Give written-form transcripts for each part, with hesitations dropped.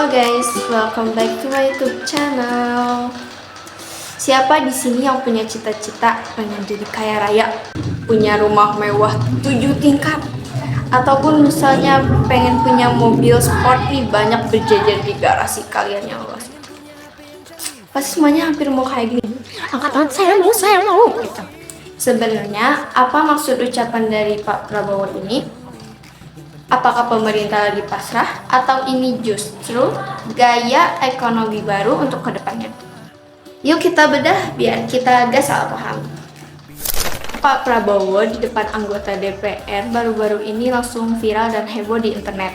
Halo guys, welcome back to my YouTube channel. Siapa di sini yang punya cita-cita pengen jadi kaya raya, punya rumah mewah 7 tingkat, ataupun misalnya pengen punya mobil sporty banyak berjejer di garasi kalian yang luas? Pasti semuanya hampir mau kayak gini. Angkat tangan, saya mau. Gitu. Sebenarnya apa maksud ucapan dari Pak Prabowo ini? Apakah pemerintah lagi pasrah atau ini justru gaya ekonomi baru untuk kedepannya? Yuk kita bedah biar kita gak salah paham. Pak Prabowo di depan anggota DPR baru-baru ini langsung viral dan heboh di internet.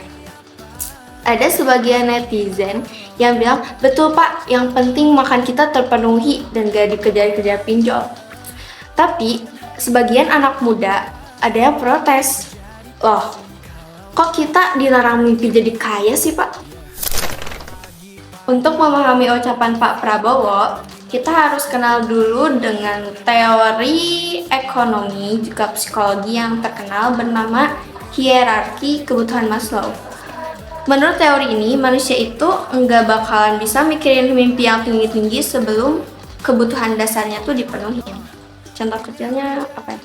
Ada sebagian netizen yang bilang, betul Pak, yang penting makan kita terpenuhi dan gak dikejar-kejar pinjol. Tapi sebagian anak muda ada yang protes, loh kok kita dilarang mimpi jadi kaya sih Pak? Untuk memahami ucapan Pak Prabowo, kita harus kenal dulu dengan teori ekonomi juga psikologi yang terkenal bernama hierarki kebutuhan Maslow. Menurut teori ini, manusia itu nggak bakalan bisa mikirin mimpi yang tinggi-tinggi sebelum kebutuhan dasarnya tuh dipenuhi. Contoh kecilnya apa ya?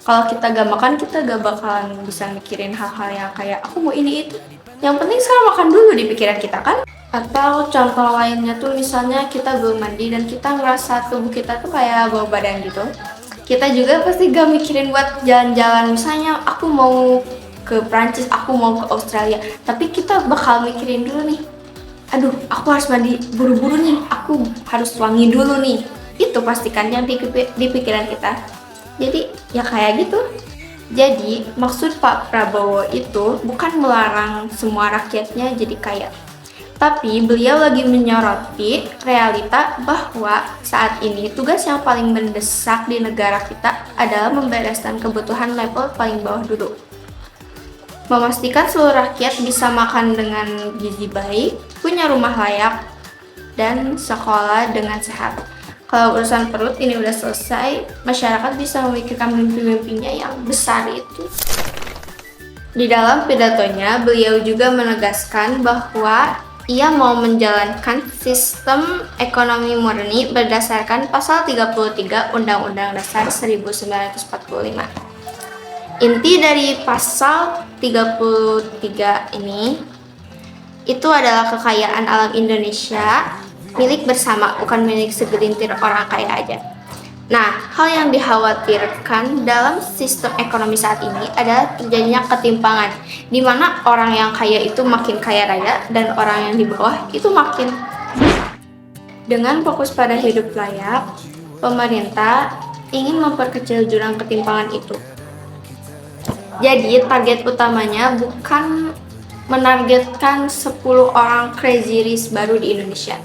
Kalau kita gak makan, kita gak bakalan bisa mikirin hal-hal yang kayak aku mau ini itu. Yang penting sekarang makan dulu di pikiran kita kan? Atau contoh lainnya tuh misalnya kita belum mandi dan kita ngerasa tubuh kita tuh kayak bau badan gitu. Kita juga pasti gak mikirin buat jalan-jalan, misalnya aku mau ke Prancis, aku mau ke Australia. Tapi kita bakal mikirin dulu nih, aduh aku harus mandi buru-buru nih, aku harus wangi dulu nih. Itu pastikan yang di pikiran kita. Jadi ya kayak gitu. Jadi maksud Pak Prabowo itu bukan melarang semua rakyatnya jadi kaya, tapi beliau lagi menyoroti realita bahwa saat ini tugas yang paling mendesak di negara kita adalah membereskan kebutuhan level paling bawah dulu. Memastikan seluruh rakyat bisa makan dengan gizi baik, punya rumah layak, dan sekolah dengan sehat. Kalau urusan perut ini udah selesai, masyarakat bisa memikirkan mimpi-mimpinya yang besar itu. Di dalam pidatonya, beliau juga menegaskan bahwa ia mau menjalankan sistem ekonomi murni berdasarkan pasal 33 Undang-Undang Dasar 1945. Inti dari pasal 33 ini itu adalah kekayaan alam Indonesia milik bersama, bukan milik segelintir orang kaya aja. Nah, hal yang dikhawatirkan dalam sistem ekonomi saat ini adalah terjadinya ketimpangan, di mana orang yang kaya itu makin kaya raya dan orang yang di bawah itu makin. Dengan fokus pada hidup layak, pemerintah ingin memperkecil jurang ketimpangan itu. Jadi, target utamanya bukan menargetkan 10 orang crazy rich baru di Indonesia,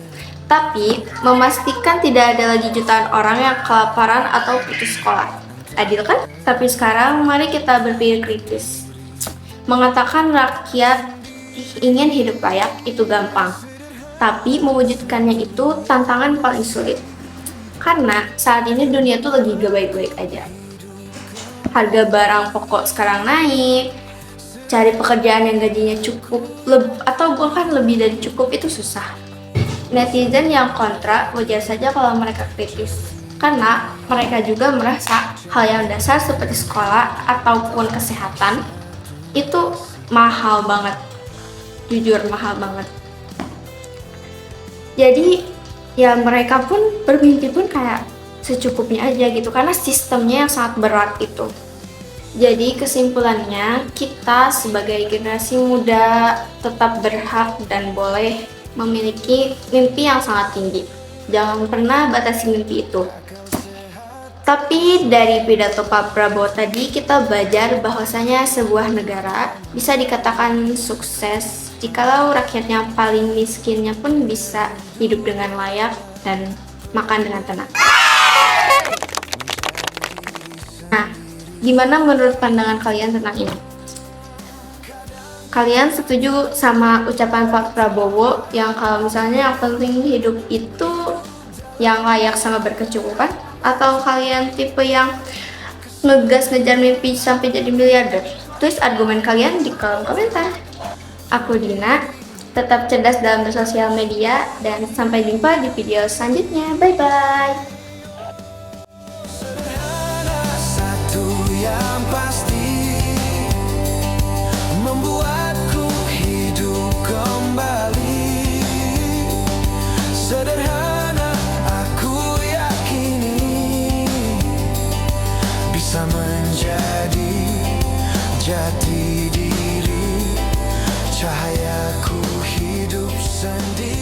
tapi memastikan tidak ada lagi jutaan orang yang kelaparan atau putus sekolah. Adil kan? Tapi sekarang mari kita berpikir kritis. Mengatakan rakyat ingin hidup layak itu gampang, tapi mewujudkannya itu tantangan paling sulit. Karena saat ini dunia tuh lagi gak baik-baik aja. Harga barang pokok sekarang naik, cari pekerjaan yang gajinya cukup atau bahkan lebih dari cukup itu susah. Netizen yang kontra wajar saja kalau mereka kritis, karena mereka juga merasa hal yang dasar seperti sekolah ataupun kesehatan itu mahal banget, jujur mahal banget. Jadi ya mereka pun bermimpi pun kayak secukupnya aja gitu, karena sistemnya yang sangat berat itu. Jadi kesimpulannya, kita sebagai generasi muda tetap berhak dan boleh memiliki mimpi yang sangat tinggi. Jangan pernah batasi mimpi itu. Tapi dari pidato Pak Prabowo tadi kita belajar bahwasanya sebuah negara bisa dikatakan sukses jikalau rakyatnya paling miskinnya pun bisa hidup dengan layak dan makan dengan tenang. Nah, gimana menurut pandangan kalian tentang ini? Kalian setuju sama ucapan Pak Prabowo yang kalau misalnya yang penting hidup itu yang layak sama berkecukupan? Atau kalian tipe yang ngegas ngejar mimpi sampai jadi miliarder? Tulis argumen kalian di kolom komentar. Aku Dina, Tetap cerdas dalam bersosial media, dan sampai jumpa di video selanjutnya. Bye-bye. Satu yang pasti membuatku hidup kembali. Sederhana aku yakini bisa menjadi jati diri, cahayaku hidup sendiri.